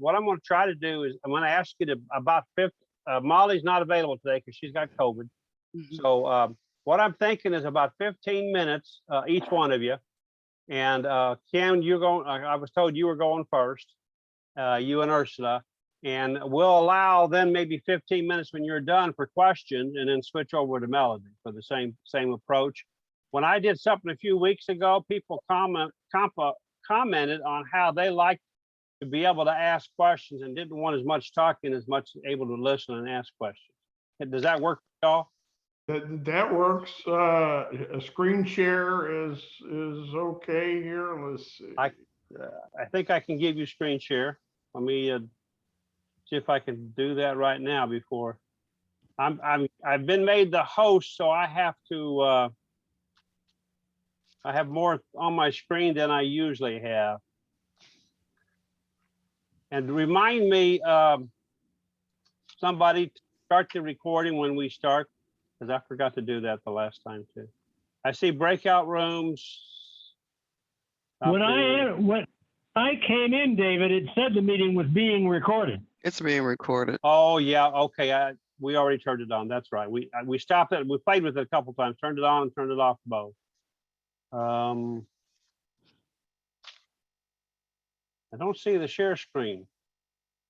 what I'm going to try to do is I'm going to ask you to about 50. Molly's not available today because she's got COVID. So what I'm thinking is about 15 minutes, each one of you. And Kim, you're going. I was told you were going first. You and Ursula, and we'll allow then maybe 15 minutes when you're done for questions, and then switch over to Melody for the same approach. When I did something a few weeks ago, people commented on how they liked to be able to ask questions and didn't want as much talking as much able to listen and ask questions. Does that work for y'all? That works. A screen share is okay here. Let's see. I think I can give you screen share. Let me see if I can do that right now before I've been made the host, so I have to I have more on my screen than I usually have. And remind me, somebody start the recording when we start, because I forgot to do that the last time too. I see breakout rooms. When I came in, David, it said the meeting was being recorded. It's being recorded. Oh yeah, okay. We already turned it on. That's right. We stopped it. We played with it a couple times. Turned it on and turned it off both. I don't see the share screen.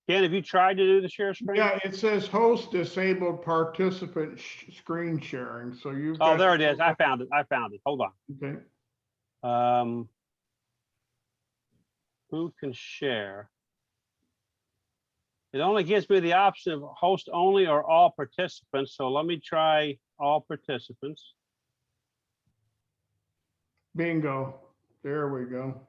Ken, have you tried to do the share screen? Yeah, it says host disabled participant screen sharing. So you've Oh, there it is. I found it. Hold on. Okay. Who can share? It only gives me the option of host only or all participants. So let me try all participants. Bingo. There we go.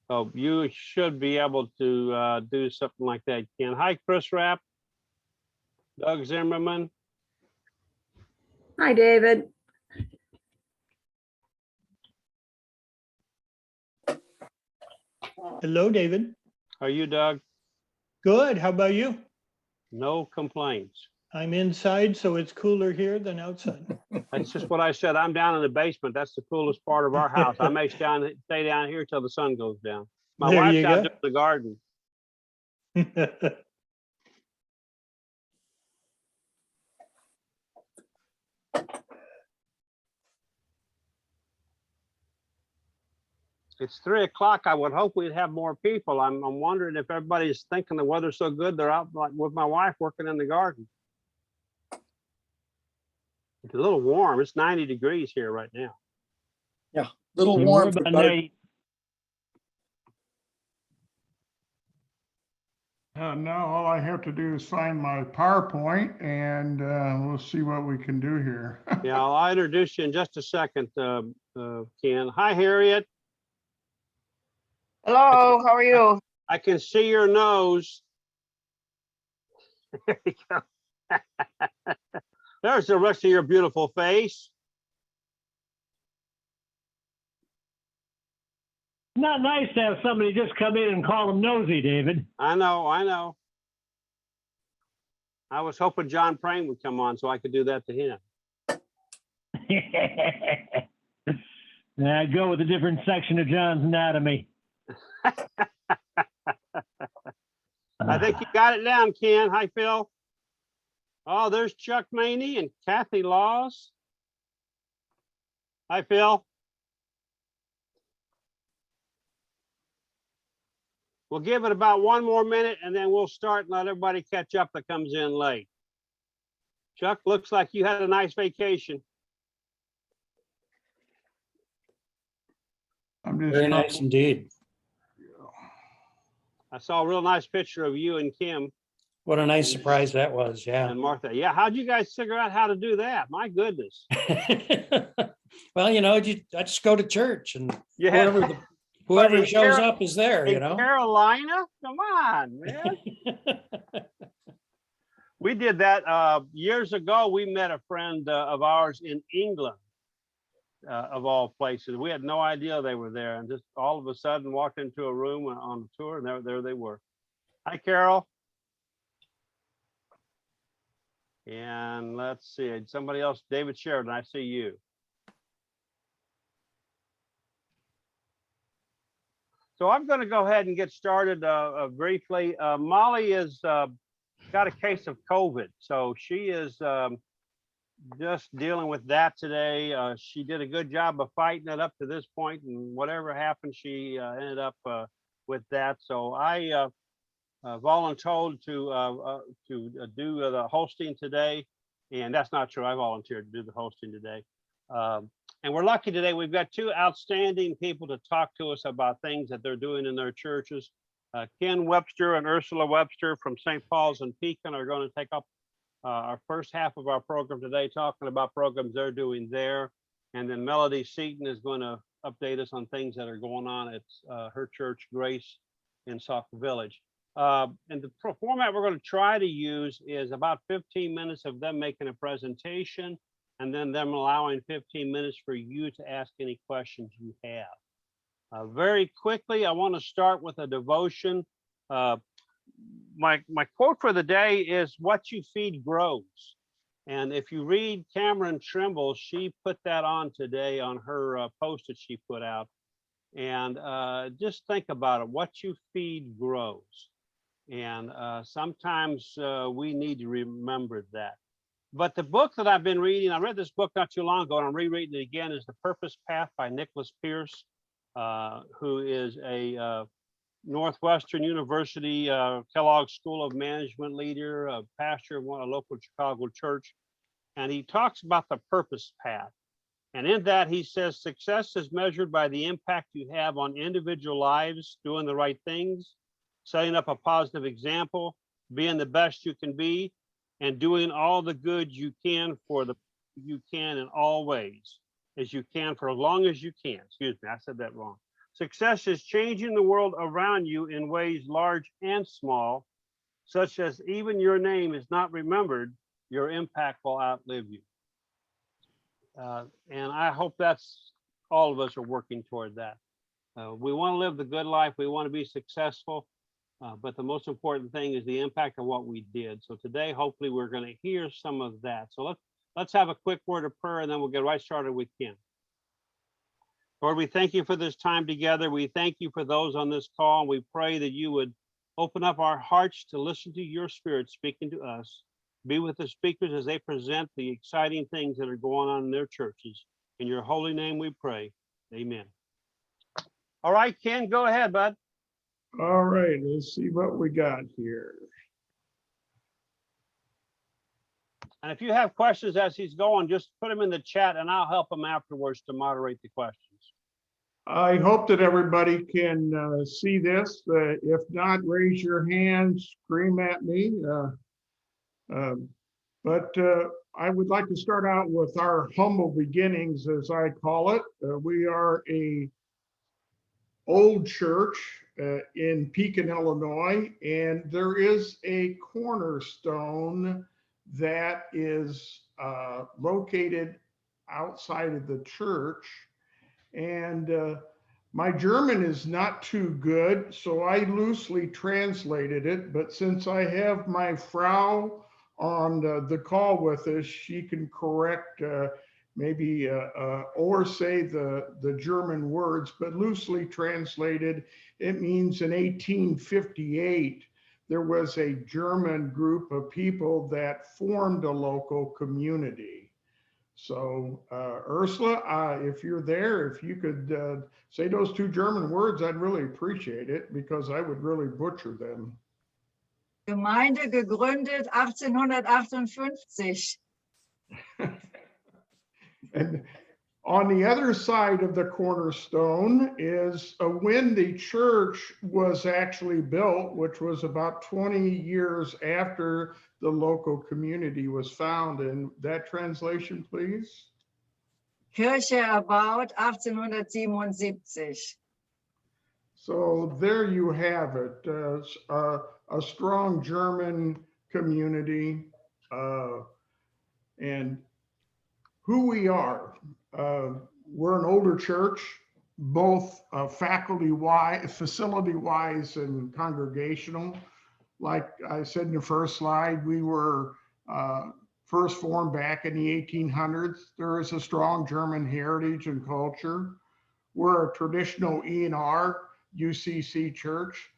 So you should be able to do something like that, Ken. Hi, Chris Rapp. Doug Zimmerman. Hi, David. Hello, David. How are you, Doug? Good. How about you? No complaints. I'm inside, so it's cooler here than outside. That's just what I said. I'm down in the basement. That's the coolest part of our house. I may stay down here till the sun goes down. My There wife's you out go. doing the garden. It's 3 o'clock. I would hope we'd have more people. I'm wondering if everybody's thinking the weather's so good they're out like with my wife working in the garden. It's a little warm. It's 90 degrees here right now. Yeah, a little We're warm. about For about 90. Now all I have to do is find my PowerPoint and we'll see what we can do here. Yeah, I'll introduce you in just a second, Ken. Hi, Harriet. Hello, how are you? I can see your nose. There you go. There's the rest of your beautiful face. Not nice to have somebody just come in and call them nosy, David. I know. I was hoping John Prane would come on so I could do that to him. I'd go with a different section of John's anatomy. I think you got it down, Ken. Hi, Phil. Oh, there's Chuck Maney and Kathy Laws. Hi, Phil. We'll give it about 1 more minute and then we'll start and let everybody catch up that comes in late. Chuck, looks like you had a nice vacation. I'm just Very nice indeed. I saw a real nice picture of you and Kim What a nice surprise that was. Yeah. and Martha. Yeah, how'd you guys figure out how to do that? My goodness. Well, I just go to church and Yeah. whoever in shows up is there, In Carolina? Come on, man. We did that years ago. We met a friend of ours in England, of all places. We had no idea they were there, and just all of a sudden walked into a room on the tour, and there they were. Hi, Carol. And let's see, somebody else, David Sheridan, I see you. So I'm going to go ahead and get started briefly. Molly is got a case of COVID, so she is just dealing with that today. She did a good job of fighting it up to this point, and whatever happened, she ended up with that. So I volunteered to do the hosting today, and that's not true. I volunteered to do the hosting today. And we're lucky today. We've got two outstanding people to talk to us about things that they're doing in their churches. Ken Webster and Ursula Webster from St. Paul's and Pekin are going to take up our first half of our program today, talking about programs they're doing there. And then Melody Seaton is going to update us on things that are going on at her church, Grace, in Sauk Village. And the format we're going to try to use is about 15 minutes of them making a presentation, and then them allowing 15 minutes for you to ask any questions you have. Very quickly, I want to start with a devotion. My quote for the day is, "What you feed grows." And if you read Cameron Trimble, she put that on today on her post that she put out. And just think about it. What you feed grows. And sometimes we need to remember that. But the book that I've been reading, I read this book not too long ago, and I'm rereading it again, is The Purpose Path by Nicholas Pierce, who is a Northwestern University Kellogg School of Management leader, a pastor of a local Chicago church. And he talks about the purpose path. And in that, he says, success is measured by the impact you have on individual lives, doing the right things, setting up a positive example, being the best you can be, and doing all the good you can in all ways, as you can for as long as you can. Excuse me, I said that wrong. Success is changing the world around you in ways large and small, such as even your name is not remembered, your impact will outlive you. And I hope that's all of us are working toward that. We want to live the good life. We want to be successful. But the most important thing is the impact of what we did. So today, hopefully, we're going to hear some of that. So let's have a quick word of prayer, and then we'll get right started with Ken. Lord, we thank you for this time together. We thank you for those on this call. And we pray that you would open up our hearts to listen to your spirit speaking to us. Be with the speakers as they present the exciting things that are going on in their churches. In your holy name we pray. Amen. All right, Ken, go ahead, bud. All right, let's see what we got here. And if you have questions as he's going, just put them in the chat and I'll help him afterwards to moderate the questions. I hope that everybody can see this. If not, raise your hand, scream at me. But I would like to start out with our humble beginnings, as I call it. We are a old church in Pekin, Illinois, and there is a cornerstone that is located outside of the church. And my German is not too good, so I loosely translated it. But since I have my Frau on the call with us, she can correct maybe or say the German words, but loosely translated, it means in 1858, there was a German group of people that formed a local community. So Ursula, if you're there, if you could say those two German words, I'd really appreciate it, because I would really butcher them. Gemeinde gegründet 1858. And on the other side of the cornerstone is when the church was actually built, which was about 20 years after the local community was found. And that translation, please. Kirche erbaut 1877. So there you have it, a strong German community, and who we are. We're an older church, both faculty-wise, facility-wise, and congregational. Like I said in the first slide, we were first formed back in the 1800s. There is a strong German heritage and culture. We're a traditional E&R UCC church,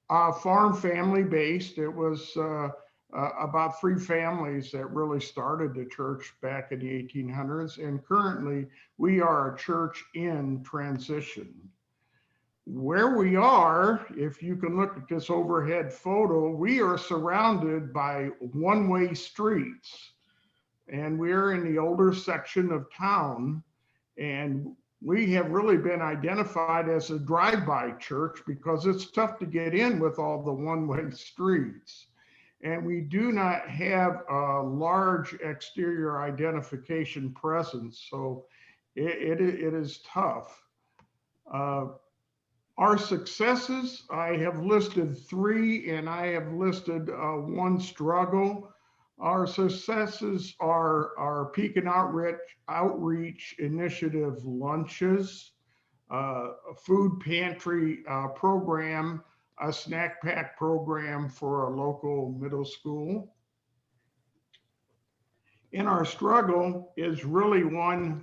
farm family based. It was about 3 families that really started the church back in the 1800s. And currently we are a church in transition. Where we are, if you can look at this overhead photo, we are surrounded by one-way streets. And we're in the older section of town. And we have really been identified as a drive-by church because it's tough to get in with all the one-way streets. And we do not have a large exterior identification presence. So it is tough. Our successes, I have listed 3 and I have listed 1 struggle. Our successes are our Pekin Outreach Initiative lunches, a food pantry program, a snack pack program for a local middle school. And our struggle is really one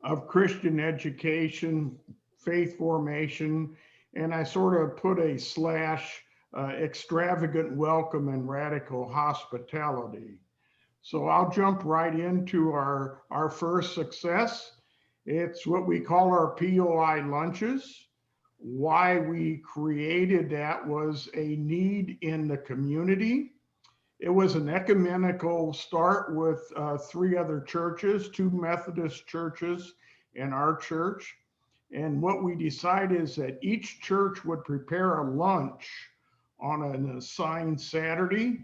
of Christian education, faith formation, and I sort of put a slash extravagant welcome and radical hospitality. So I'll jump right into our first success. It's what we call our POI lunches. Why we created that was a need in the community. It was an ecumenical start with 3 other churches, 2 Methodist churches and our church. And what we decided is that each church would prepare a lunch on an assigned Saturday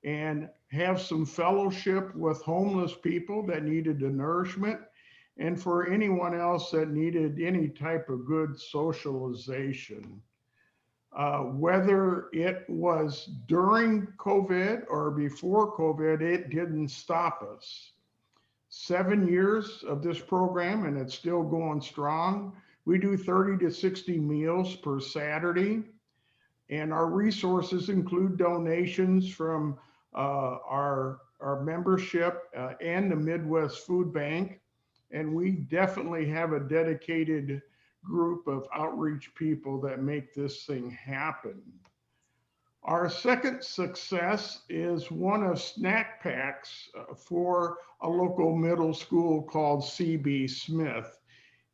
and have some fellowship with homeless people that needed the nourishment and for anyone else that needed any type of good socialization. Whether it was during COVID or before COVID, it didn't stop us. 7 years of this program and it's still going strong. We do 30 to 60 meals per Saturday. And our resources include donations from our membership and the Midwest Food Bank. And we definitely have a dedicated group of outreach people that make this thing happen. Our second success is one of snack packs for a local middle school called CB Smith.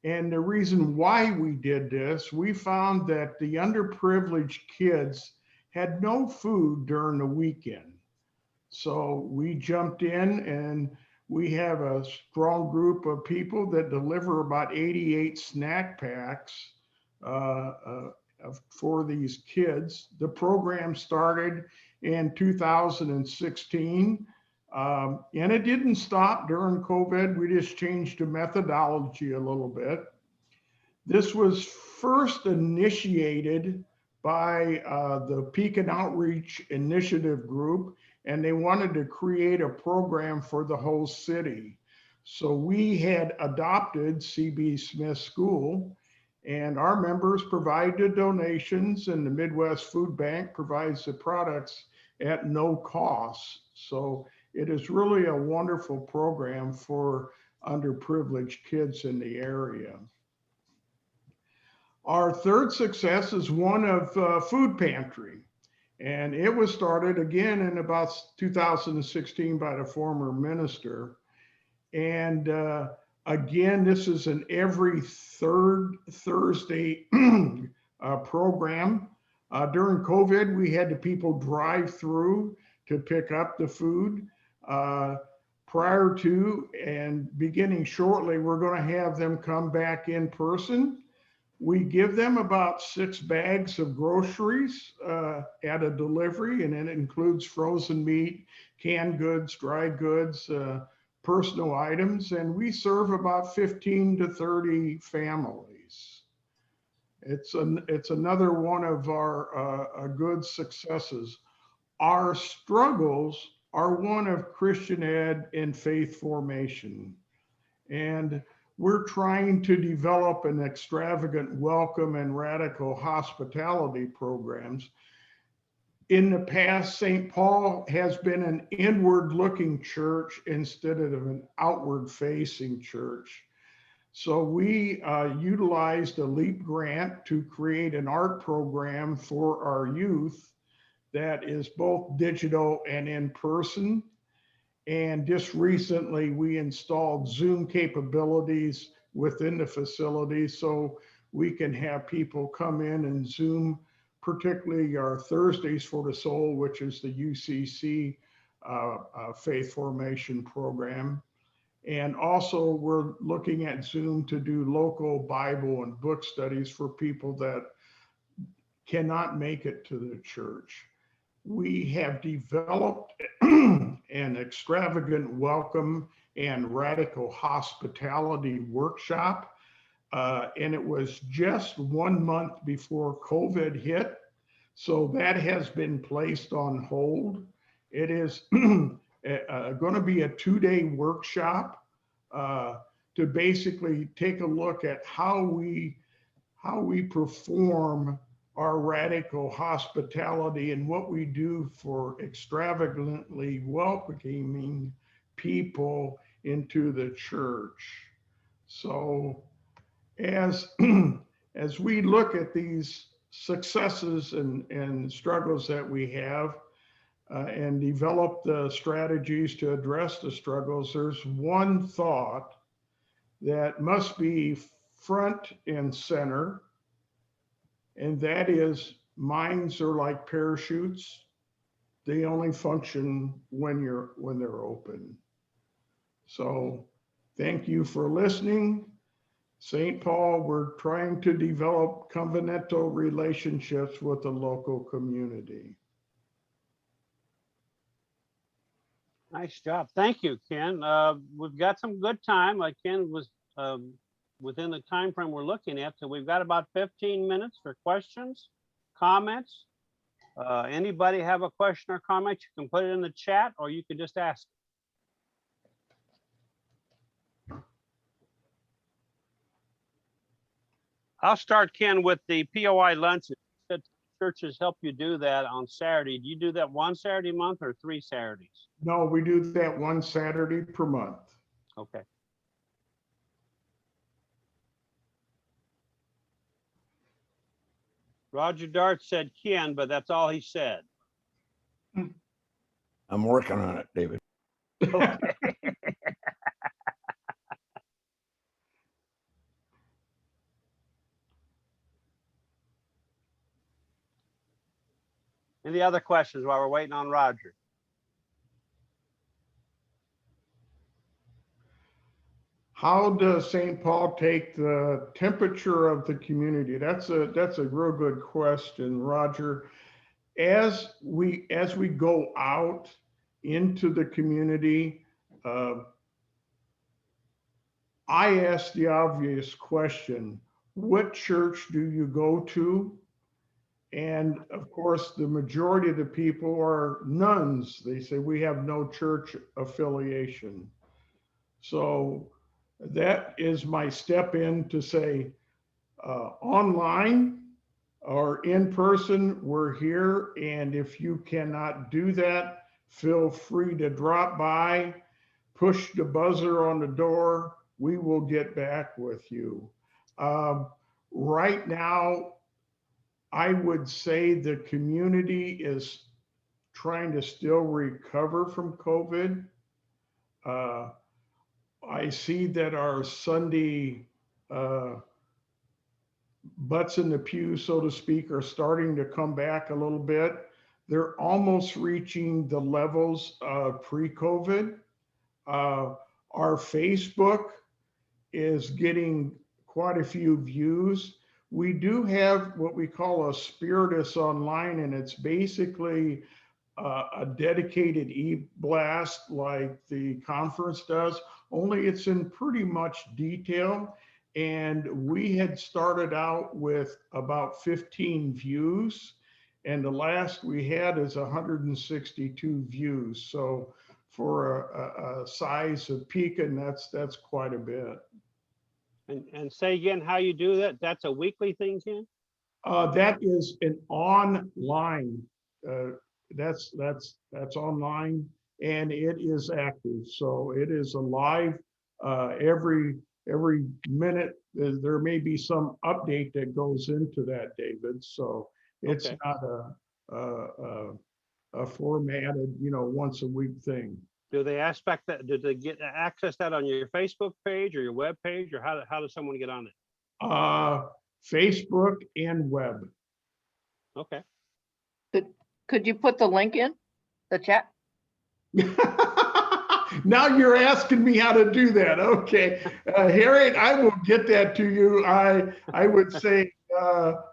And the reason why we did this, we found that the underprivileged kids had no food during the weekend. So we jumped in and we have a strong group of people that deliver about 88 snack packs for these kids. The program started in 2016. And it didn't stop during COVID. We just changed the methodology a little bit. This was first initiated by the Pekin Outreach Initiative Group, and they wanted to create a program for the whole city. So we had adopted CB Smith School, and our members provide the donations, and the Midwest Food Bank provides the products at no cost. So it is really a wonderful program for underprivileged kids in the area. Our third success is one of food pantry. And it was started again in about 2016 by the former minister. And again, this is an every 3rd Thursday program. During COVID, we had the people drive through to pick up the food. Prior to and beginning shortly, we're going to have them come back in person. We give them about 6 bags of groceries at a delivery, and it includes frozen meat, canned goods, dry goods, personal items, and we serve about 15 to 30 families. It's another one of our good successes. Our struggles are one of Christian ed and faith formation. And we're trying to develop an extravagant welcome and radical hospitality programs. in the past, St. Paul has been an inward-looking church instead of an outward-facing church. So we utilized a LEAP grant to create an art program for our youth that is both digital and in person. And just recently, we installed Zoom capabilities within the facility so we can have people come in and Zoom, particularly our Thursdays for the Soul, which is the UCC faith formation program. And also we're looking at Zoom to do local Bible and book studies for people that cannot make it to the church. We have developed an extravagant welcome and radical hospitality workshop. And it was just 1 month before COVID hit. So that has been placed on hold. It is going to be a 2-day workshop to basically take a look at how we perform our radical hospitality and what we do for extravagantly welcoming people into the church. So as we look at these successes and struggles that we have and develop the strategies to address the struggles, there's one thought that must be front and center, and that is minds are like parachutes. They only function when they're open. So thank you for listening. St. Paul, we're trying to develop covenantal relationships with the local community. Nice job. Thank you, Ken. We've got some good time. Like Ken was within the time frame we're looking at. So we've got about 15 minutes for questions, comments. Anybody have a question or comment, you can put it in the chat or you can just ask. I'll start, Ken, with the POI lunch. That churches help you do that on Saturday. Do you do that one Saturday a month or 3 Saturdays? No, we do that one Saturday per month. Okay. Roger Dart said Ken, but that's all he said. I'm working on it, David. Okay. Any other questions while we're waiting on Roger? How does St. Paul take the temperature of the community? That's a real good question, Roger. As we go out into the community, I ask the obvious question: what church do you go to? And of course, the majority of the people are nuns. They say we have no church affiliation. So that is my step in to say, online or in person, we're here. And if you cannot do that, feel free to drop by, push the buzzer on the door. We will get back with you. Right now, I would say the community is trying to still recover from COVID. I see that our Sunday butts in the pew, so to speak, are starting to come back a little bit. They're almost reaching the levels of pre-COVID. Our Facebook is getting quite a few views. We do have what we call a Spiritus Online, and it's basically a dedicated e-blast like the conference does, only it's in pretty much detail. And we had started out with about 15 views, and the last we had is 162 views. So for a size of Pekin, that's quite a bit. And say again how you do that. That's a weekly thing, Ken? That is an online that's online and it is active. So it is alive. Every minute, there may be some update that goes into that, David. So it's Okay. not a formatted, once a week thing. Do they aspect that, do they get access that on your Facebook page or your web page, or how does someone get on it? Facebook and web. Okay. Could you put the link in the chat? Now you're asking me how to do that. Okay. Harriet, I will get that to you. I would say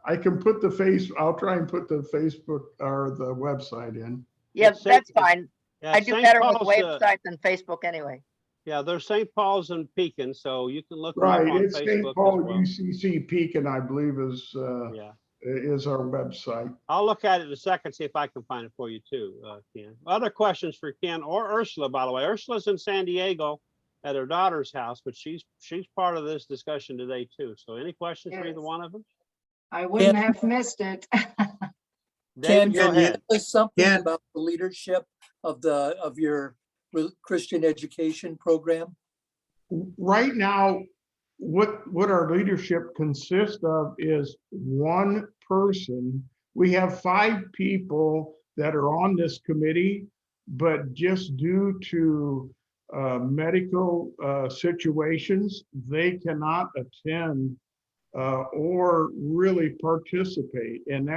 I can put I'll try and put the Facebook or the website in. Yeah, It's that's St. fine. Yeah, I do St. better with Paul's, websites than Facebook anyway. yeah, there's St. Paul's and Pekin, so you can look them up Right, on it's St. Facebook as Paul well. UCC Pekin, I believe Yeah, is our website. I'll look at it in a second, see if I can find it for you too, Ken. Other questions for Ken or Ursula, by the way. Ursula's in San Diego at her daughter's house, but she's part of this discussion today too. So any questions for either Yes. one of them? I wouldn't have missed it. David, go Can you ahead. tell us something Ken? about the leadership of your Christian education program? Right now, what our leadership consists of is one person. We have 5 people that are on this committee, but just due to medical situations, they cannot attend or really participate. And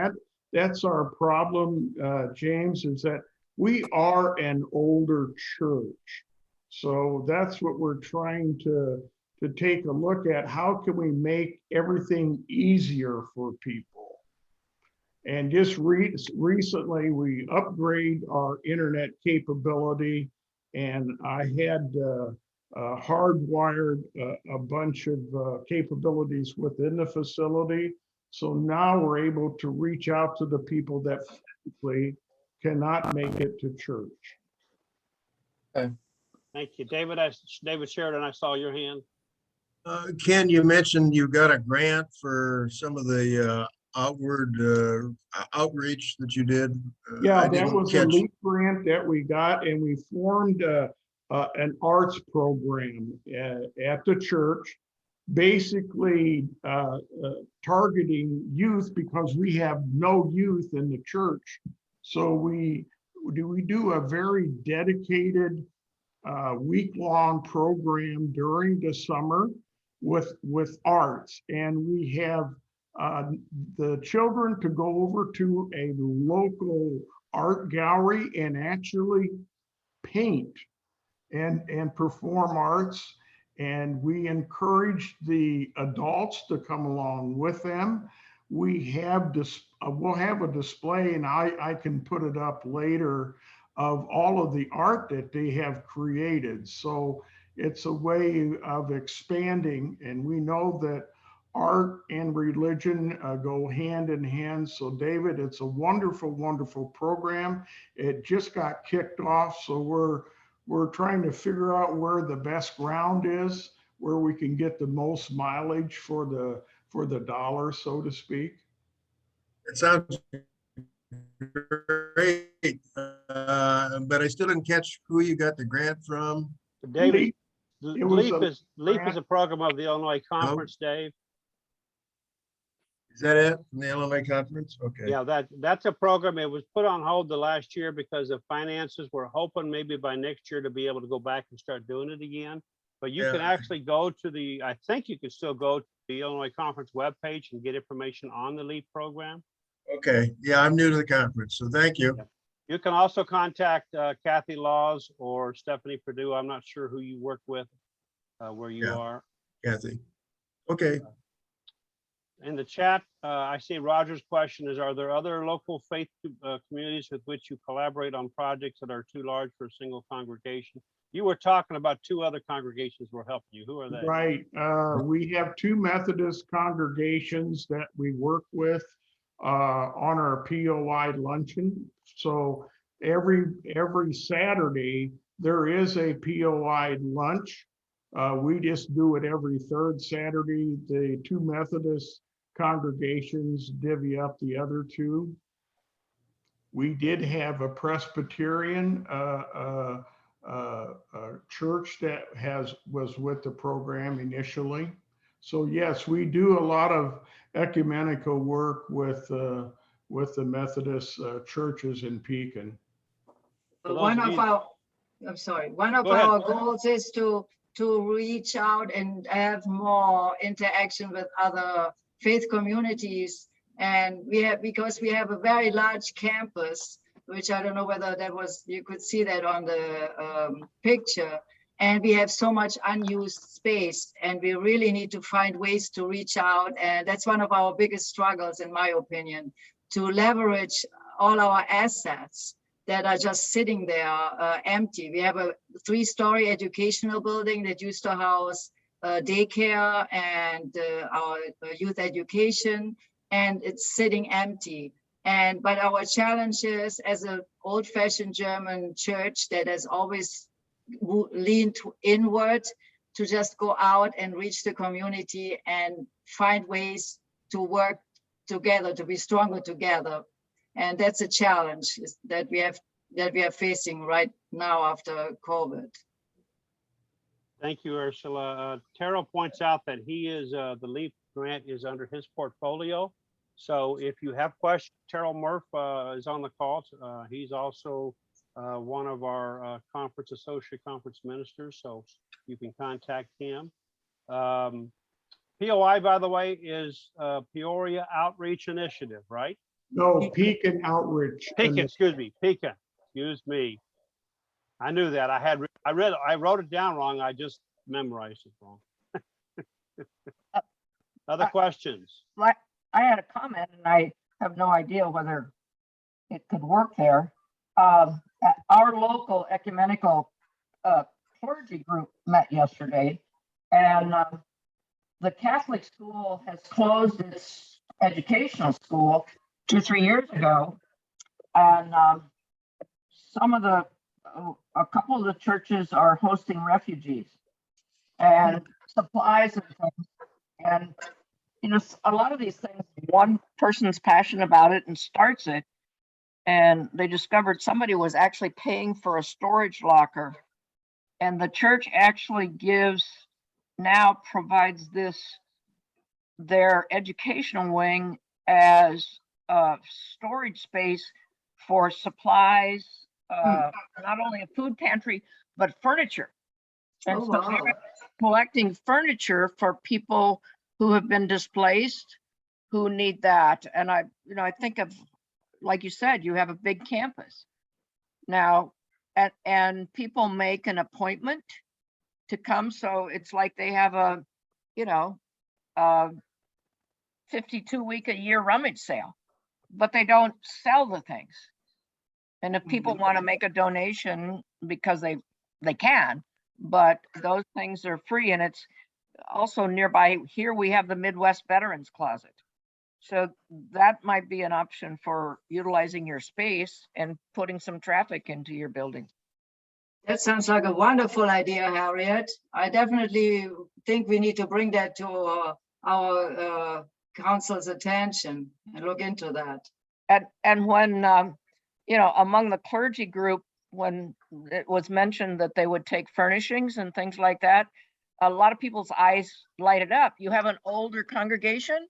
that's our problem, James, is that we are an older church. So that's what we're trying to take a look at. How can we make everything easier for people? And just recently, we upgrade our internet capability, and I had hardwired a bunch of capabilities within the facility. So now we're able to reach out to the people that physically cannot make it to church. Thank you. David Sheridan, I saw your hand. Ken, you mentioned you got a grant for some of the outward outreach that you did. Yeah, I that didn't was a catch. LEAP grant that we got, and we formed an arts program at the church, basically targeting youth because we have no youth in the church. So we do a very dedicated week-long program during the summer with arts, and we have the children to go over to a local art gallery and actually paint and perform arts. And we encourage the adults to come along with them. We have this, we'll have a display, and I can put it up later, of all of the art that they have created. So it's a way of expanding, and we know that art and religion go hand in hand. So David, it's a wonderful, wonderful program. It just got kicked off. So we're trying to figure out where the best ground is, where we can get the most mileage for the dollar, so to speak. It sounds great, but I still didn't catch who you got the grant from. David, It was LEAP is a program of the Illinois Conference, Dave. Is that it? From the Illinois Conference? Okay. Yeah, that's a program. It was put on hold the last year because of finances. We're hoping maybe by next year to be able to go back and start doing it again. But you can Yeah. actually go to I think you can still go to the Illinois Conference webpage and get information on the LEAP program. Okay. Yeah, I'm new to the conference, so thank you. You can also contact Kathy Laws or Stephanie Purdue. I'm not sure who you work with, where you Yeah. are. Kathy. Okay. In the chat, I see Roger's question is, are there other local faith communities with which you collaborate on projects that are too large for a single congregation? You were talking about 2 other congregations were helping you. Who are they? Right. We have 2 Methodist congregations that we work with on our POI luncheon. So every Saturday, there is a POI lunch. We just do it every 3rd Saturday. The 2 Methodist congregations divvy up the other 2. We did have a Presbyterian church that was with the program initially. So yes, we do a lot of ecumenical work with the Methodist churches in Pekin. For One those of of you- our, I'm sorry, one of Go ahead. our goals is to reach out and have more interaction with other faith communities. And because we have a very large campus, which I don't know whether that was, you could see that on the picture. And we have so much unused space, and we really need to find ways to reach out. And that's one of our biggest struggles, in my opinion, to leverage all our assets that are just sitting there empty. We have a 3-story educational building that used to house daycare and our youth education, and it's sitting empty. But our challenge is, as an old-fashioned German church that has always leaned inward, to just go out and reach the community and find ways to work together, to be stronger together. And that's a challenge that we are facing right now after COVID. Thank you, Ursula. Terrell points out that he is, the LEAP grant is under his portfolio. So if you have questions, Terrell Murph is on the call. He's also one of our associate conference ministers, so you can contact him. POI, by the way, is Peoria Outreach Initiative, right? No, Pekin Outreach. Pekin, excuse me, Pekin, excuse me. I knew that. I wrote it down wrong. I just memorized it wrong. Other questions? I had a comment and I have no idea whether it could work there. Our local ecumenical clergy group met yesterday, and the Catholic school has closed its educational school 2-3 years ago. And a couple of the churches are hosting refugees and supplies and things. And you know, a lot of these things, one person's passionate about it and starts it, and they discovered somebody was actually paying for a storage locker, and the church actually provides their educational wing as a storage space for supplies, not only a food pantry, but furniture. And Oh, so wow. they're collecting furniture for people who have been displaced, who need that. And I think of, like you said, you have a big campus now, and people make an appointment to come. So it's like they have a 52-week-a-year rummage sale, but they don't sell the things. And if people want to make a donation, because they can, but those things are free. And it's also nearby here, we have the Midwest Veterans Closet. So that might be an option for utilizing your space and putting some traffic into your building. That sounds like a wonderful idea, Harriet. I definitely think we need to bring that to our council's attention and look into that. And when, among the clergy group, when it was mentioned that they would take furnishings and things like that, a lot of people's eyes lighted up. You have an older congregation,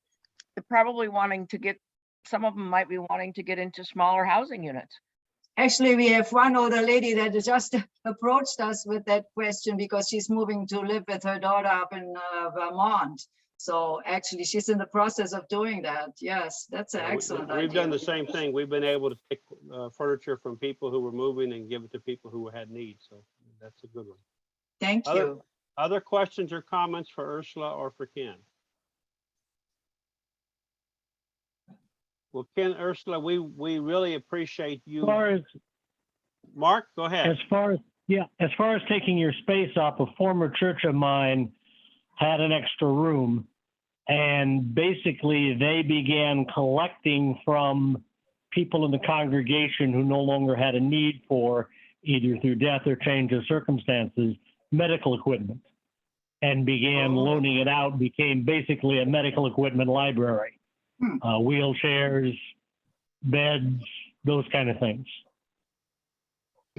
they're probably some of them might be wanting to get into smaller housing units. Actually, we have one older lady that just approached us with that question because she's moving to live with her daughter up in Vermont. So actually, she's in the process of doing that. Yes, that's an excellent idea. We've done the same thing. We've been able to take furniture from people who were moving and give it to people who had needs. So that's a good one. Thank you. Other questions or comments for Ursula or for Ken? Well, Ken, Ursula, we really appreciate you. Mark, go ahead. As far as taking your space off, a former church of mine had an extra room, and basically they began collecting from people in the congregation who no longer had a need for, either through death or change of circumstances, medical equipment, and began loaning it out, became basically a medical equipment library. Wheelchairs, beds, those kind of things.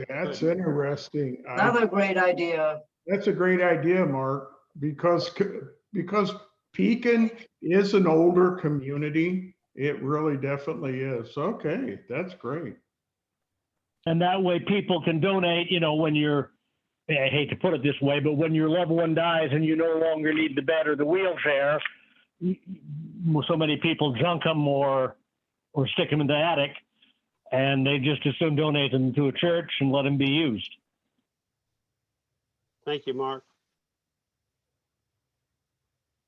That's interesting. Another great idea. That's a great idea, Mark, because Pekin is an older community. It really definitely is. Okay, that's great. And that way people can donate, when I hate to put it this way, but when your loved one dies and you no longer need the bed or the wheelchair, so many people junk them or stick them in the attic, and they just as soon donate them to a church and let them be used. Thank you, Mark.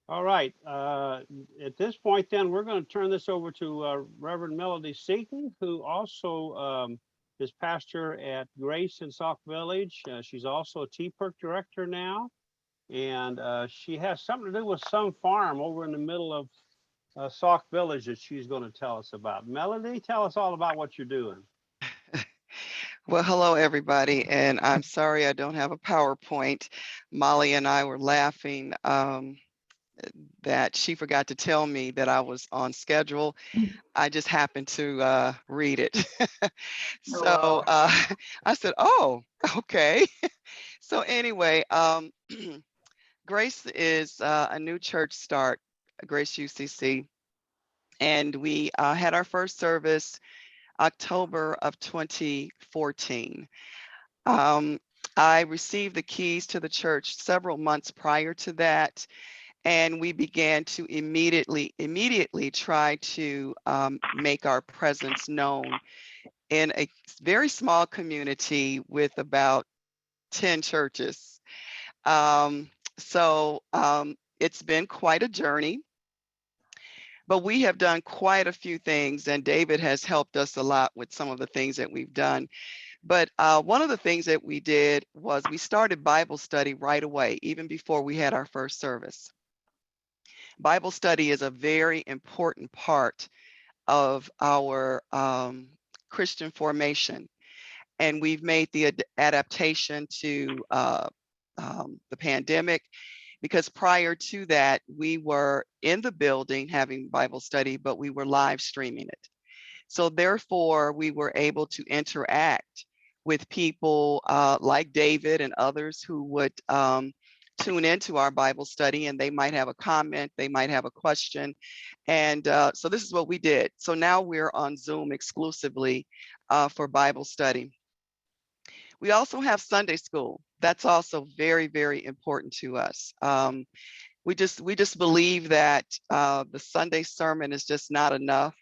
All right. At this point, then, we're going to turn this over to Reverend Melody Seaton, who also is pastor at Grace in Sauk Village. She's also a TPERC director now, and she has something to do with some farm over in the middle of Sauk Village that she's going to tell us about. Melody, tell us all about what you're doing. Well, hello, everybody, and I'm sorry I don't have a PowerPoint. Molly and I were laughing that she forgot to tell me that I was on schedule. I just happened to read it. So I said, oh, okay. So anyway, Grace is a new church start, Grace UCC, and we had our first service October of 2014. I received the keys to the church several months prior to that, and we began to immediately try to make our presence known in a very small community with about 10 churches. It's been quite a journey. But we have done quite a few things, and David has helped us a lot with some of the things that we've done. But one of the things that we did was we started Bible study right away, even before we had our first service. Bible study is a very important part of our Christian formation, and we've made the adaptation to the pandemic, because prior to that, we were in the building having Bible study, but we were live streaming it. So therefore, we were able to interact with people like David and others who would tune into our Bible study, and they might have a comment, they might have a question. And so this is what we did. So now we're on Zoom exclusively for Bible study. We also have Sunday school. That's also very, very important to us. We just believe that the Sunday sermon is just not enough.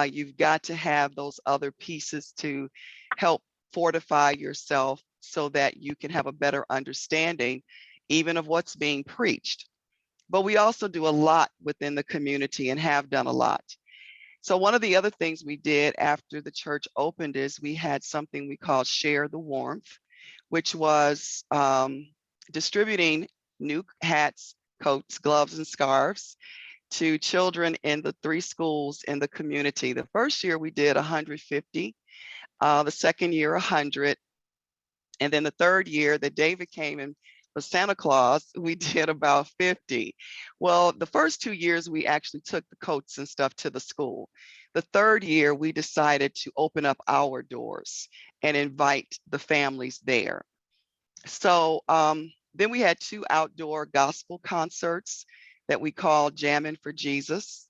You've got to have those other pieces to help fortify yourself so that you can have a better understanding even of what's being preached. But we also do a lot within the community and have done a lot. So one of the other things we did after the church opened is we had something we called Share the Warmth, which was distributing new hats, coats, gloves, and scarves to children in the 3 schools in the community. The first year we did 150, the second year 100, and then the third year that David came and was Santa Claus, we did about 50. Well, the first 2 years we actually took the coats and stuff to the school. The third year we decided to open up our doors and invite the families there. So then we had 2 outdoor gospel concerts that we called Jammin' for Jesus.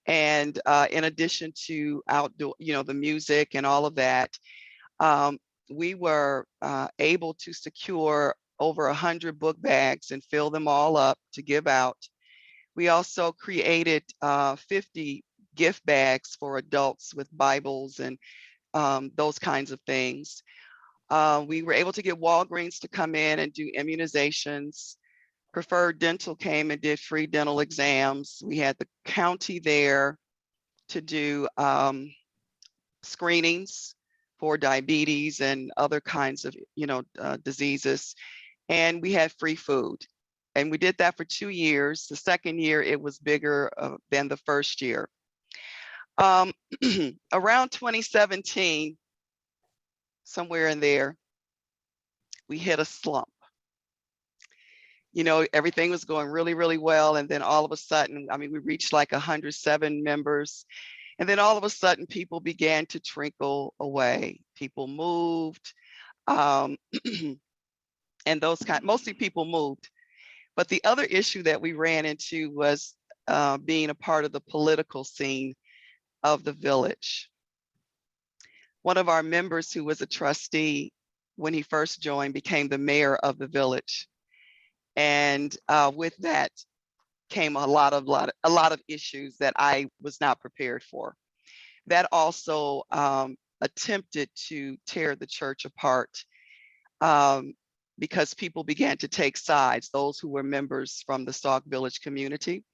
And in addition to outdoor, the music and all of that, we were able to secure over 100 book bags and fill them all up to give out. We also created 50 gift bags for adults with Bibles and those kinds of things. We were able to get Walgreens to come in and do immunizations. Preferred Dental came and did free dental exams. We had the county there to do screenings for diabetes and other kinds of, diseases. And we had free food. And we did that for 2 years. The second year, it was bigger than the first year. Around 2017, somewhere in there, we hit a slump. Everything was going really, really well. And then all of a sudden, we reached like 107 members. And then all of a sudden, people began to trickle away. People moved, and mostly people moved. But the other issue that we ran into was being a part of the political scene of the village. One of our members who was a trustee when he first joined became the mayor of the village. And with that came a lot of issues that I was not prepared for. That also attempted to tear the church apart because people began to take sides, those who were members from the Sauk Village community,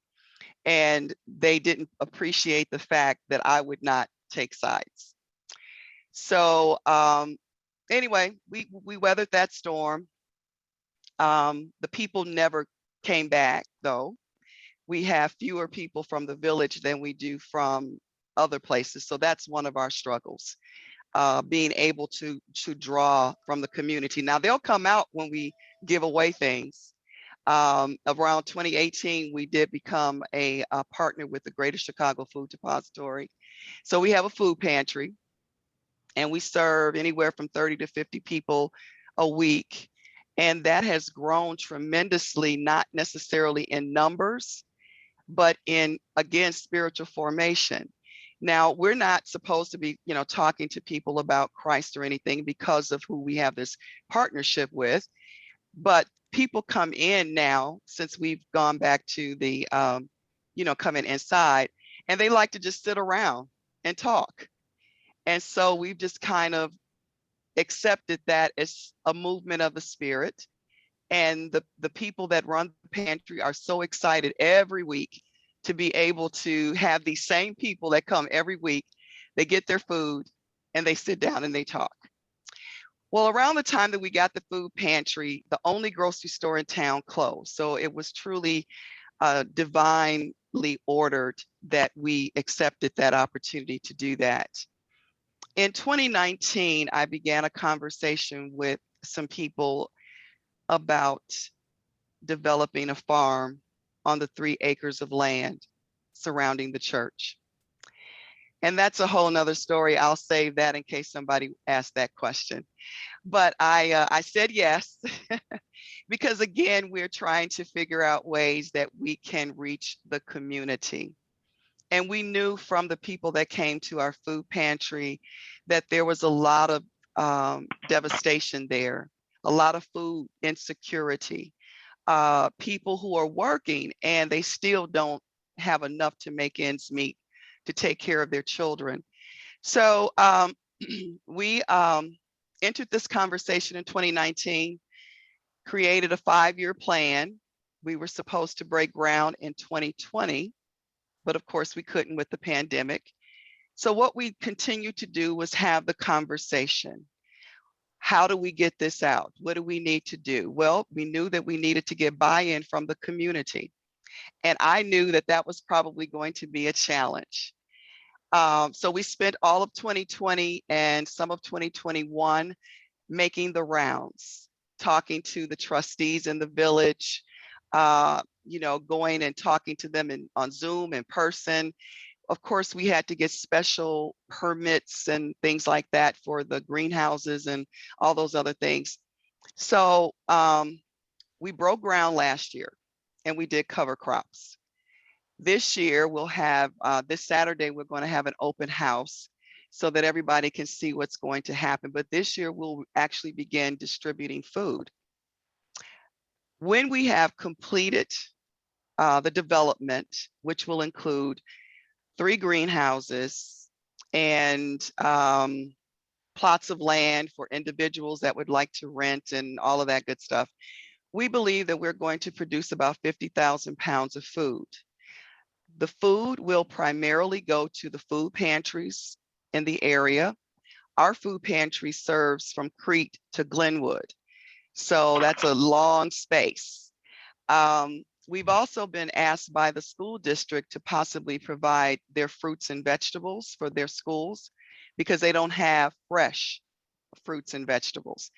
and they didn't appreciate the fact that I would not take sides. So anyway, we weathered that storm. The people never came back, though. We have fewer people from the village than we do from other places. So that's one of our struggles, being able to draw from the community. Now they'll come out when we give away things. Around 2018, we did become a partner with the Greater Chicago Food Depository. So we have a food pantry, and we serve anywhere from 30 to 50 people a week. And that has grown tremendously, not necessarily in numbers, but in, again, spiritual formation. Now, we're not supposed to be, talking to people about Christ or anything because of who we have this partnership with, but people come in now since we've gone back to the, coming inside, and they like to just sit around and talk. And so we've just kind of accepted that as a movement of the spirit. And the people that run the pantry are so excited every week to be able to have these same people that come every week. They get their food and they sit down and they talk. Well, around the time that we got the food pantry, the only grocery store in town closed. So it was truly divinely ordered that we accepted that opportunity to do that. In 2019, I began a conversation with some people about developing a farm on the 3 acres of land surrounding the church. And that's a whole nother story. I'll save that in case somebody asks that question. But I said yes, because again, we're trying to figure out ways that we can reach the community. And we knew from the people that came to our food pantry that there was a lot of devastation there, a lot of food insecurity, people who are working and they still don't have enough to make ends meet to take care of their children. So we entered this conversation in 2019, created a 5-year plan. We were supposed to break ground in 2020, but of course we couldn't with the pandemic. So what we continued to do was have the conversation. How do we get this out? What do we need to do? Well, we knew that we needed to get buy-in from the community. And I knew that that was probably going to be a challenge. So we spent all of 2020 and some of 2021 making the rounds, talking to the trustees in the village, going and talking to them on Zoom, in person. Of course, we had to get special permits and things like that for the greenhouses and all those other things. So we broke ground last year and we did cover crops. This year we'll have, this Saturday, we're going to have an open house so that everybody can see what's going to happen. But this year we'll actually begin distributing food. When we have completed the development, which will include 3 greenhouses and plots of land for individuals that would like to rent and all of that good stuff, we believe that we're going to produce about 50,000 pounds of food. The food will primarily go to the food pantries in the area. Our food pantry serves from Crete to Glenwood, so that's a long space. We've also been asked by the school district to possibly provide their fruits and vegetables for their schools because they don't have fresh fruits and vegetables.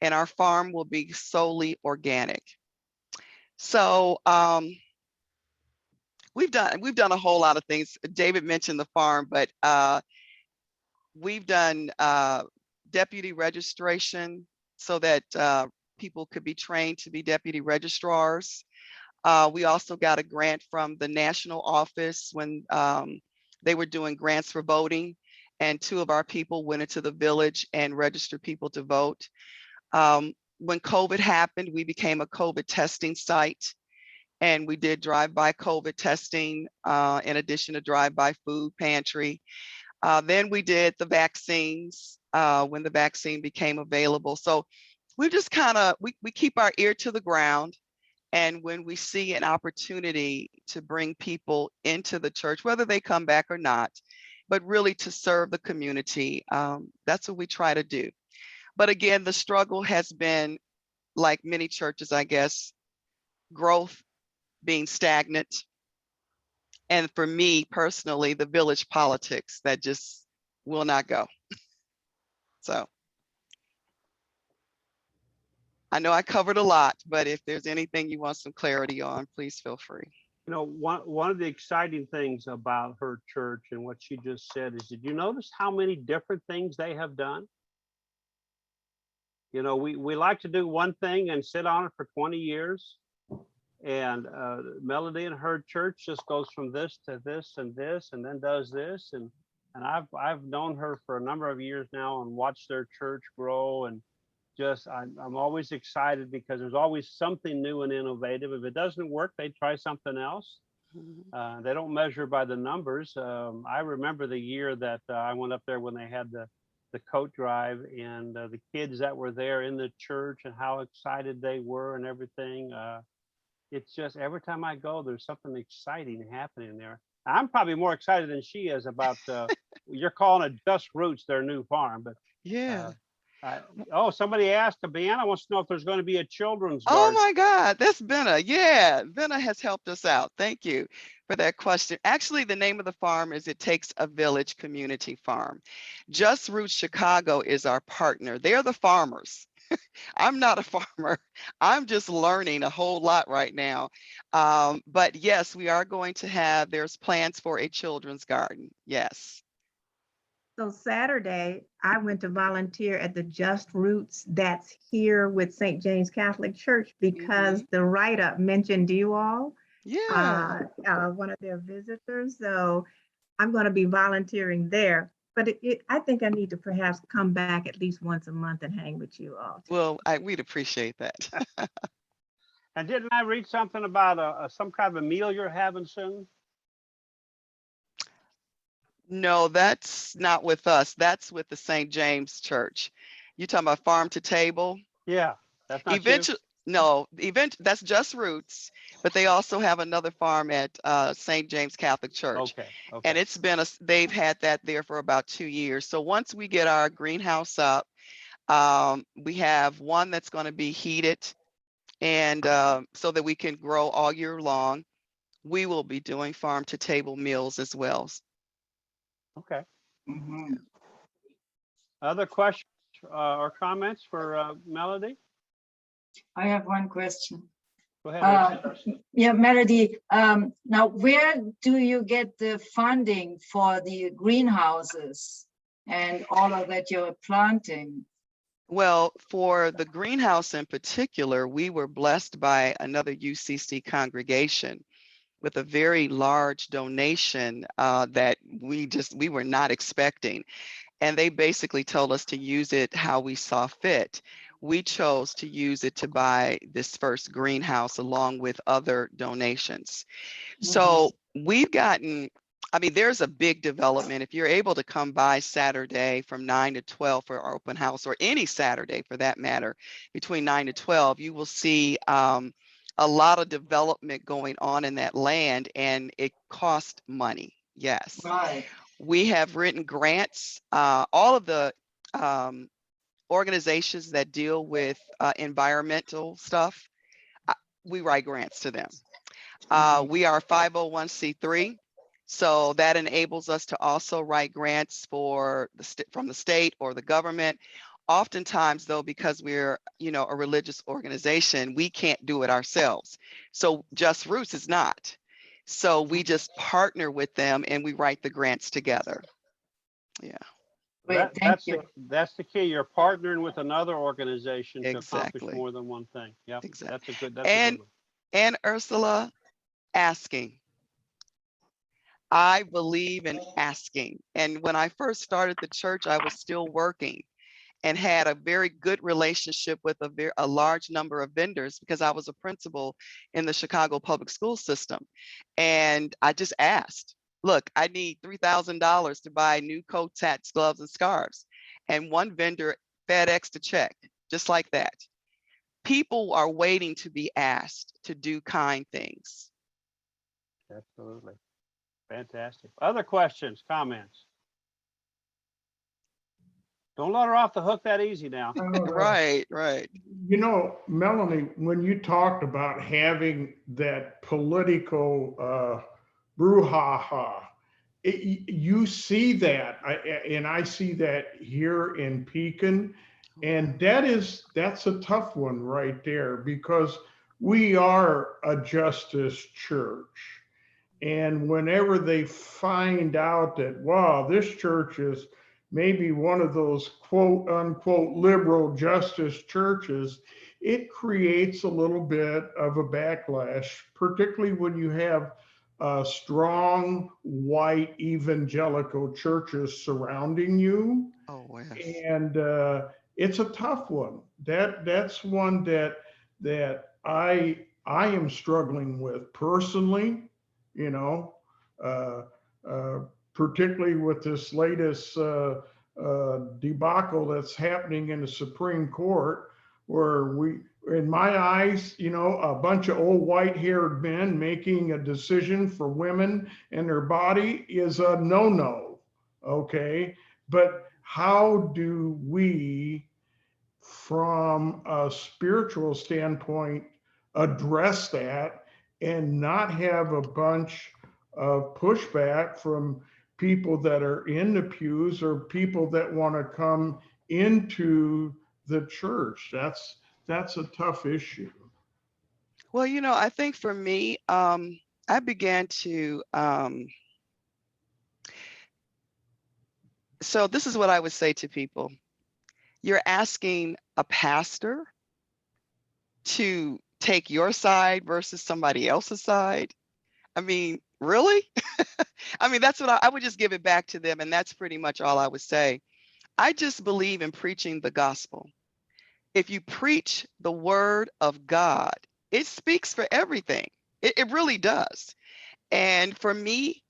And our farm will be solely organic. So we've done a whole lot of things. David mentioned the farm, but we've done deputy registration so that people could be trained to be deputy registrars. We also got a grant from the national office when they were doing grants for voting, and 2 of our people went into the village and registered people to vote. When COVID happened, we became a COVID testing site, and we did drive-by COVID testing in addition to drive-by food pantry. Then we did the vaccines when the vaccine became available. So we just kind of, we keep our ear to the ground. And when we see an opportunity to bring people into the church, whether they come back or not, but really to serve the community, that's what we try to do. But again, the struggle has been, like many churches, I guess, growth being stagnant. And for me personally, the village politics that just will not go. So I know I covered a lot, but if there's anything you want some clarity on, please feel free. You know, one of the exciting things about her church and what she just said is, did you notice how many different things they have done? You know, we like to do one thing and sit on it for 20 years. And Melody and her church just goes from this to this and this, and then does this. And I've known her for a number of years now and watched their church grow. And just, I'm always excited because there's always something new and innovative. If it doesn't work, they try something else. They don't measure by the numbers. I remember the year that I went up there when they had the coat drive, and the kids that were there in the church and how excited they were and everything. It's just every time I go, there's something exciting happening there. I'm probably more excited than she is about you're calling it Just Roots, their new farm, but Yeah. oh, somebody asked, Deanna wants to know if there's going to be a children's Oh garden. my God, that's Benna. Yeah, Benna has helped us out. Thank you for that question. Actually, the name of the farm is It Takes a Village Community Farm. Just Roots Chicago is our partner. They're the farmers. I'm not a farmer. I'm just learning a whole lot right now. But yes, we are going to have, there's plans for a children's garden. Yes. So Saturday, I went to volunteer at the Just Roots that's here with St. James Catholic Church because the write-up mentioned you all, Yeah. one of their visitors. So I'm going to be volunteering there. But I think I need to perhaps come back at least once a month and hang with you all. Well, we'd appreciate that. And didn't I read something about some kind of a meal you're having soon? No, that's not with us. That's with the St. James Church. You talking about farm to table? Yeah, that's not Eventually, no, that's Just Roots, but they also have another farm at St. James Catholic Church. Okay. And it's been they've had that there for about 2 years. So once we get our greenhouse up, we have one that's going to be heated, and so that we can grow all year long. We will be doing farm to table meals as well. Okay. Other questions or comments for Melody? I have one question. Go ahead. Yeah, Melody, now where do you get the funding for the greenhouses and all of that you're planting? Well, for the greenhouse in particular, we were blessed by another UCC congregation with a very large donation that we were not expecting. And they basically told us to use it how we saw fit. We chose to use it to buy this first greenhouse along with other donations. So we've gotten, I mean, there's a big development. If you're able to come by Saturday from 9 to 12 for our open house, or any Saturday for that matter, between 9 to 12, you will see a lot of development going on in that land, and it costs money. Yes. Right. We have written grants. All of the organizations that deal with environmental stuff, we write grants to them. We are 501c3, so that enables us to also write grants for from the state or the government. Oftentimes, though, because we're, a religious organization, we can't do it ourselves. So Just Roots is not. So we just partner with them and we write the grants together. Yeah, Great, thank you. That's the key. You're partnering with another organization to accomplish exactly. more than one thing. Yep, Exactly. that's a good one. And Ursula, asking. I believe in asking. And when I first started the church, I was still working and had a very good relationship with a large number of vendors because I was a principal in the Chicago public school system. And I just asked, look, I need $3,000 to buy new coats, hats, gloves, and scarves. And one vendor FedExed a check, just like that. People are waiting to be asked to do kind things. Absolutely. Fantastic. Other questions, comments? Don't let her off the hook that easy now. Right, right. You know, Melanie, when you talked about having that political brouhaha, you see that, and I see that here in Pekin, and that's a tough one right there because we are a justice church. And whenever they find out that, wow, this church is maybe one of those quote unquote liberal justice churches, it creates a little bit of a backlash, particularly when you have strong white evangelical churches surrounding you. Oh, yes. And it's a tough one. That's one that I am struggling with personally, you know, uh, uh, particularly with this latest debacle that's happening in the Supreme Court, where we, in my eyes, you know, a bunch of old white-haired men making a decision for women and their body is a no-no. Okay, but how do we, from a spiritual standpoint, address that and not have a bunch of pushback from people that are in the pews or people that want to come into the church? That's a tough issue. Well, you know, I think for me, I began to, so this is what I would say to people. You're asking a pastor to take your side versus somebody else's side. I mean, really? I mean, that's what I would just give it back to them. And that's pretty much all I would say. I just believe in preaching the gospel. If you preach the word of God, it speaks for everything. It really does. And for me,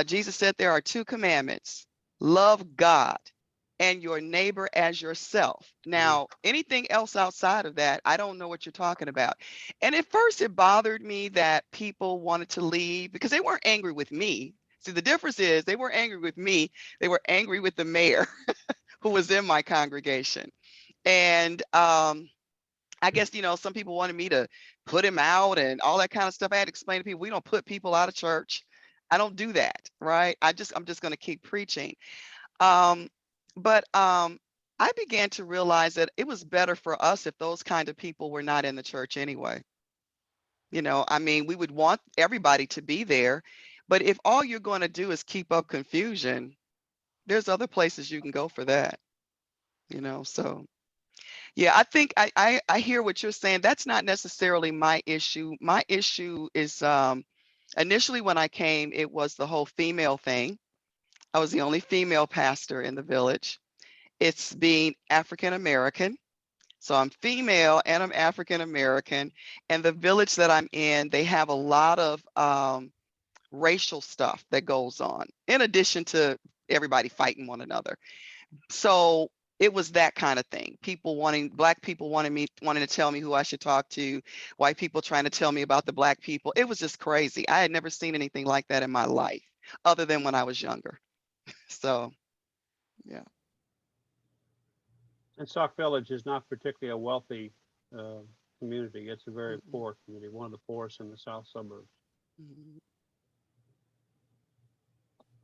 Jesus said there are two commandments: love God and your neighbor as yourself. Now, anything else outside of that, I don't know what you're talking about. And at first it bothered me that people wanted to leave because they weren't angry with me. See, the difference is they weren't angry with me. They were angry with the mayor who was in my congregation. And I guess, you know, some people wanted me to put him out and all that kind of stuff. I had to explain to people, we don't put people out of church. I don't do that, right? I'm just going to keep preaching. But I began to realize that it was better for us if those kind of people were not in the church anyway. You know, I mean, we would want everybody to be there, but if all you're going to do is keep up confusion, there's other places you can go for that, you know. So yeah, I think I hear what you're saying. That's not necessarily my issue. My issue is initially when I came, it was the whole female thing. I was the only female pastor in the village. It's being African American. So I'm female and I'm African American. And the village that I'm in, they have a lot of racial stuff that goes on, in addition to everybody fighting one another. So it was that kind of thing. Black people wanting to tell me who I should talk to, white people trying to tell me about the Black people. It was just crazy. I had never seen anything like that in my life, other than when I was younger. So, yeah. And Sauk Village is not particularly a wealthy community. It's a very poor community, one of the poorest in the south suburbs. Mhm.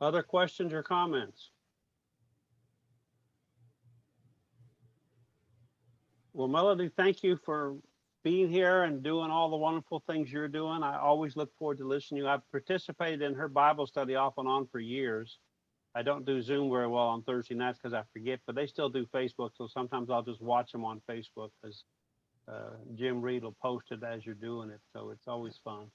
Other questions or comments? Well, Melody, thank you for being here and doing all the wonderful things you're doing. I always look forward to listening to you. I've participated in her Bible study off and on for years. I don't do Zoom very well on Thursday nights because I forget, but they still do Facebook. So sometimes I'll just watch them on Facebook because Jim Reed will post it as you're doing it. So it's always fun.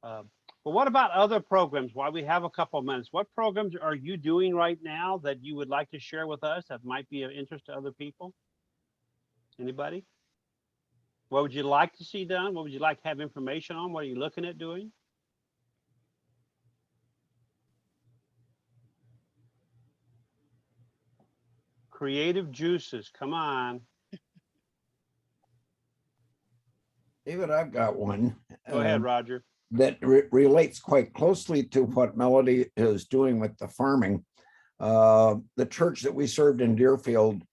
But what about other programs? While we have a couple of minutes, what programs are you doing right now that you would like to share with us that might be of interest to other people? Anybody? What would you like to see done? What would you like to have information on? What are you looking at doing? Creative juices, come on. David, I've got one. Go ahead, Roger. That relates quite closely to what Melody is doing with the farming. The church that we served in Deerfield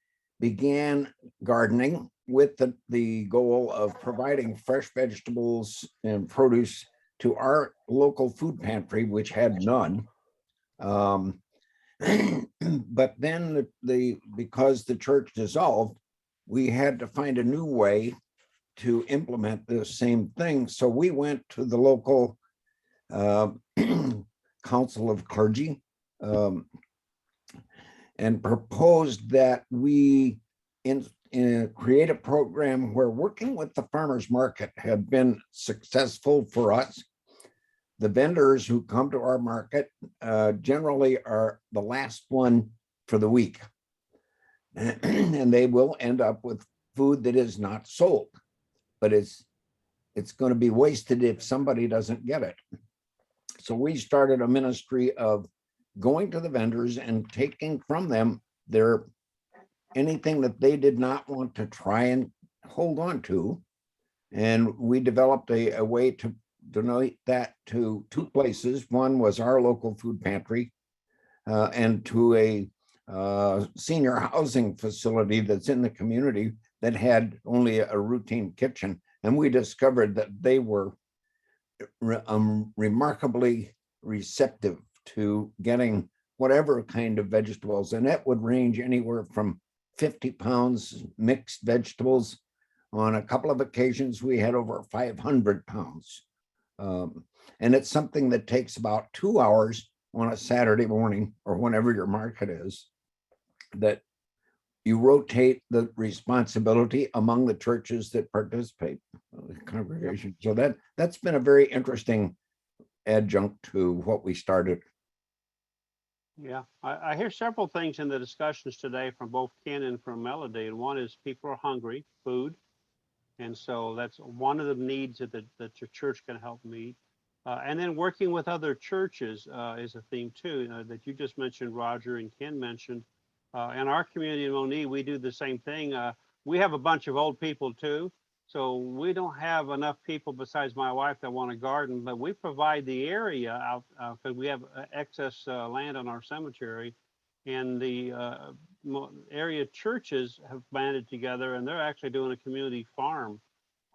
began gardening with the goal of providing fresh vegetables and produce to our local food pantry, which had none. But then because the church dissolved, we had to find a new way to implement the same thing. So we went to the local council of clergy and proposed that we create a program where working with the farmers market had been successful for us. The vendors who come to our market generally are the last one for the week. And they will end up with food that is not sold, but it's going to be wasted if somebody doesn't get it. So we started a ministry of going to the vendors and taking from them anything that they did not want to try and hold on to. And we developed a way to donate that to two places. One was our local food pantry and to a senior housing facility that's in the community that had only a routine kitchen. And we discovered that they were remarkably receptive to getting whatever kind of vegetables. And that would range anywhere from 50 pounds mixed vegetables. On a couple of occasions, we had over 500 pounds. And it's something that takes about 2 hours on a Saturday morning or whenever your market is, that you rotate the responsibility among the churches that participate, the congregation. So that's been a very interesting adjunct to what we started. Yeah, I hear several things in the discussions today from both Ken and from Melody. And one is people are hungry, food. And so that's one of the needs that your church can help meet. And then working with other churches is a theme too, that you just mentioned, Roger, and Ken mentioned. In our community in Monee, we do the same thing. We have a bunch of old people too. So we don't have enough people besides my wife that want to garden, but we provide the area out because we have excess land on our cemetery. And the area churches have banded together and they're actually doing a community farm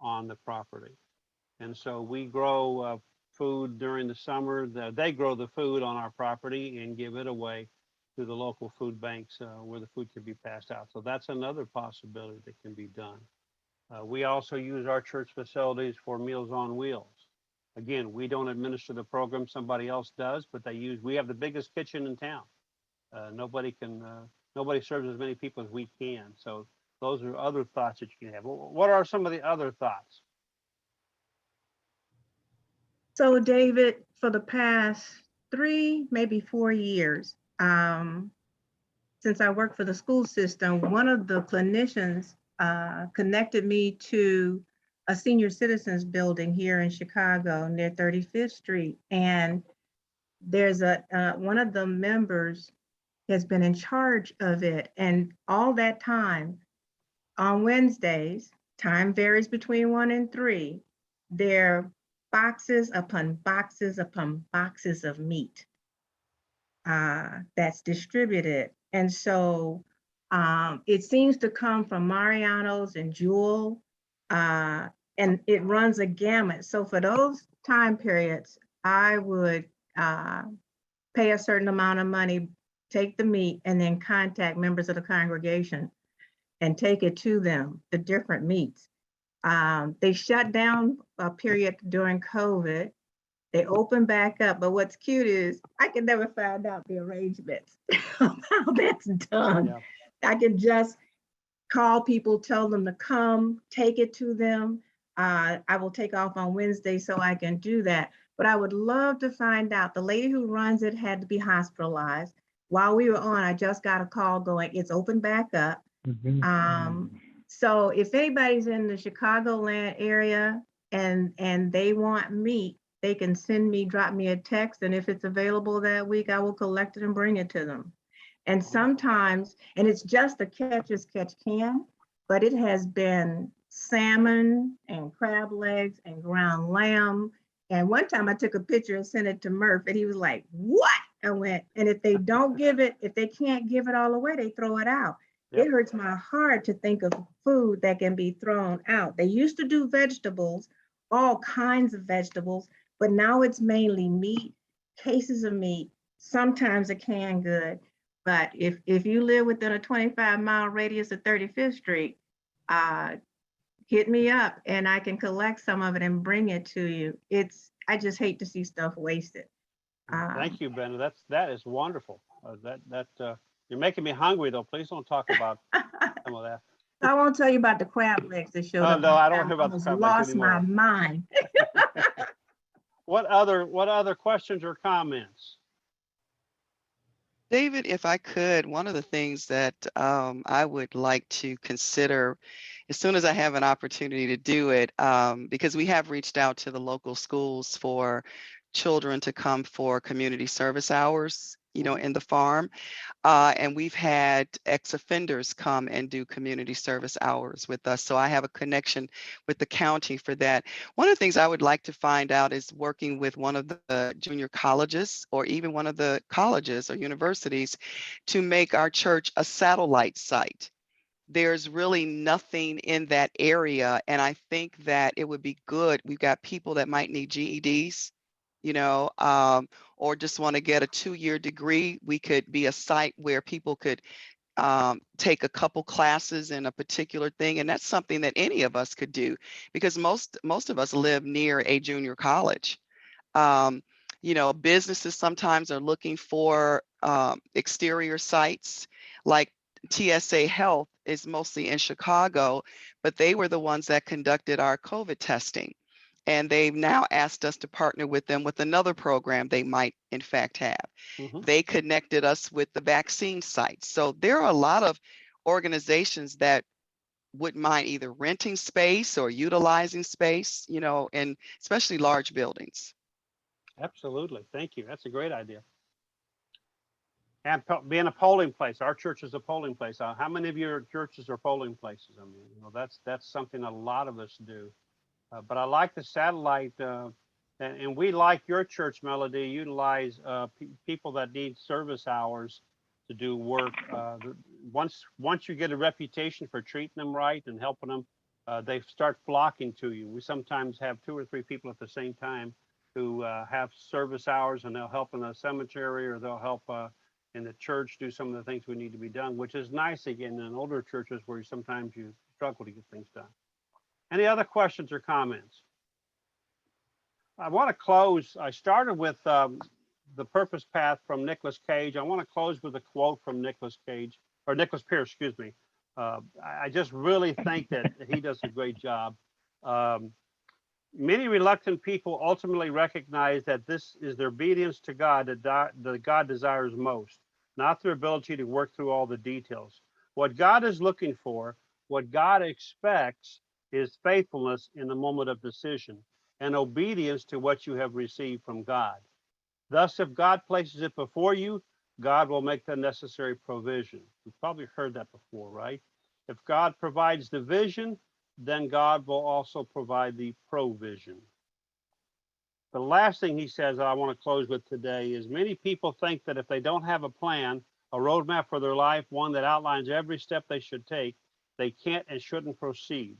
on the property. And so we grow food during the summer. They grow the food on our property and give it away to the local food banks where the food can be passed out. So that's another possibility that can be done. We also use our church facilities for Meals on Wheels. Again, we don't administer the program, somebody else does, but we have the biggest kitchen in town. Nobody serves as many people as we can. So those are other thoughts that you can have. What are some of the other thoughts? So David, for the past 3, maybe 4 years, since I work for the school system, one of the clinicians connected me to a senior citizens building here in Chicago near 35th Street. And there's one of the members has been in charge of it. And all that time, on Wednesdays, time varies between 1 and 3, there are boxes upon boxes upon boxes of meat that's distributed. And so it seems to come from Mariano's and Jewel, and it runs a gamut. So for those time periods, I would pay a certain amount of money, take the meat, and then contact members of the congregation and take it to them, the different meats. They shut down a period during COVID. They opened back up, but what's cute is I can never find out the arrangements of how that's done. Yeah. I can just call people, tell them to come, take it to them. I will take off on Wednesday so I can do that. But I would love to find out. The lady who runs it had to be hospitalized. While we were on, I just got a call going, it's open back up. So if anybody's in the Chicagoland area and they want meat, they can send me, drop me a text, and if it's available that week, I will collect it and bring it to them. And sometimes, and it's just a catch as catch can, but it has been salmon and crab legs and ground lamb. And one time I took a picture and sent it to Murph, and he was like, "What?" I went, and if they don't give it, if they can't give it all away, they throw it out. Yep. It hurts my heart to think of food that can be thrown out. They used to do vegetables, all kinds of vegetables, but now it's mainly meat, cases of meat, sometimes a canned good. But if you live within a 25-mile radius of 35th Street, hit me up and I can collect some of it and bring it to you. I just hate to see stuff wasted. Thank you, Brenda. That is wonderful. You're making me hungry though. Please don't talk about some of that. I won't tell you about the crab legs that showed Oh, up. no, I don't want to hear I about the almost crab legs lost my anymore. mind. What other questions or comments? David, if I could, one of the things that I would like to consider as soon as I have an opportunity to do it, because we have reached out to the local schools for children to come for community service hours, in the farm. And we've had ex-offenders come and do community service hours with us. So I have a connection with the county for that. One of the things I would like to find out is working with one of the junior colleges or even one of the colleges or universities to make our church a satellite site. There's really nothing in that area. And I think that it would be good. We've got people that might need GEDs, or just want to get a 2-year degree. We could be a site where people could take a couple classes in a particular thing. And that's something that any of us could do because most of us live near a junior college. Businesses sometimes are looking for exterior sites like TSA Health is mostly in Chicago, but they were the ones that conducted our COVID testing. And they've now asked us to partner with them with another program they might in fact have. They connected us with the vaccine sites. So there are a lot of organizations that wouldn't mind either renting space or utilizing space, and especially large buildings. Absolutely. Thank you. That's a great idea. And being a polling place, our church is a polling place. How many of your churches are polling places? I mean, that's something a lot of us do. But I like the satellite, and we like your church, Melody, utilize people that need service hours to do work. Once you get a reputation for treating them right and helping them, they start flocking to you. We sometimes have 2 or 3 people at the same time who have service hours, and they'll help in a cemetery or they'll help in the church do some of the things we need to be done, which is nice again in older churches where sometimes you struggle to get things done. Any other questions or comments? I want to close. I started with the purpose path from Nicholas Cage. I want to close with a quote from Nicholas Cage, or Nicholas Pierce, excuse me. I just really think that he does a great job. Many reluctant people ultimately recognize that this is their obedience to God that God desires most, not their ability to work through all the details. What God is looking for, what God expects, is faithfulness in the moment of decision and obedience to what you have received from God. Thus, if God places it before you, God will make the necessary provision. You've probably heard that before, right? If God provides the vision, then God will also provide the provision. The last thing he says that I want to close with today is many people think that if they don't have a plan, a roadmap for their life, one that outlines every step they should take, they can't and shouldn't proceed.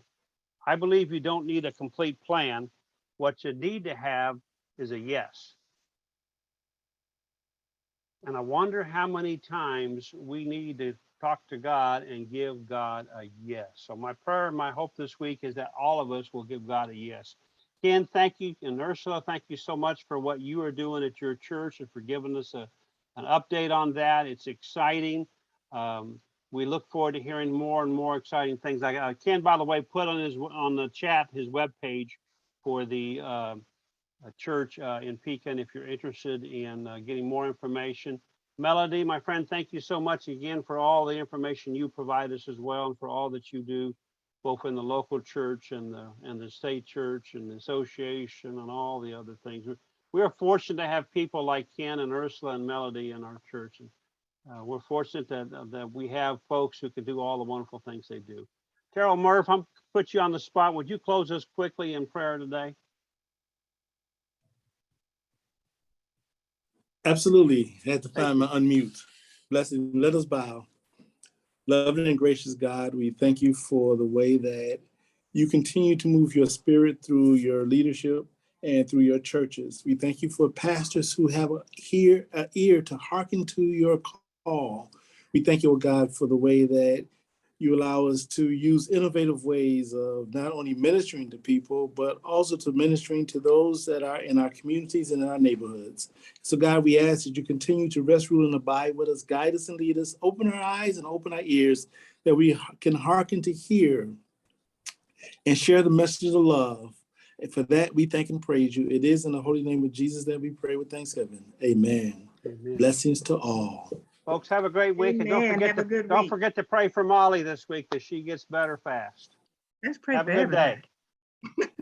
I believe you don't need a complete plan. What you need to have is a yes. And I wonder how many times we need to talk to God and give God a yes. So my prayer, my hope this week is that all of us will give God a yes. Ken, thank you. And Ursula, thank you so much for what you are doing at your church and for giving us an update on that. It's exciting. We look forward to hearing more and more exciting things. Ken, by the way, put on the chat his webpage for the church in Pekin if you're interested in getting more information. Melody, my friend, thank you so much again for all the information you provide us as well, and for all that you do, both in the local church and the state church and the association and all the other things. We are fortunate to have people like Ken and Ursula and Melody in our church. And we're fortunate that we have folks who can do all the wonderful things they do. Terrell Murph, I'm put you on the spot. Would you close us quickly in prayer today? Absolutely. Had to find my unmute. Blessing, let us bow. Loving and gracious God, we thank you for the way that you continue to move your spirit through your leadership and through your churches. We thank you for pastors who have an ear to hearken to your call. We thank you, oh God, for the way that you allow us to use innovative ways of not only ministering to people, but also to ministering to those that are in our communities and in our neighborhoods. So God, we ask that you continue to rest, rule, and abide with us, guide us and lead us, open our eyes and open our ears, that we can hearken to hear and share the message of love. And for that, we thank and praise you. It is in the holy name of Jesus that we pray with thanksgiving. Amen. Amen. Blessings to all. Folks, have a great week. And Amen. Have a good don't week. forget to pray for Molly this week that she gets better fast. Let's pray Have for a good day. everybody.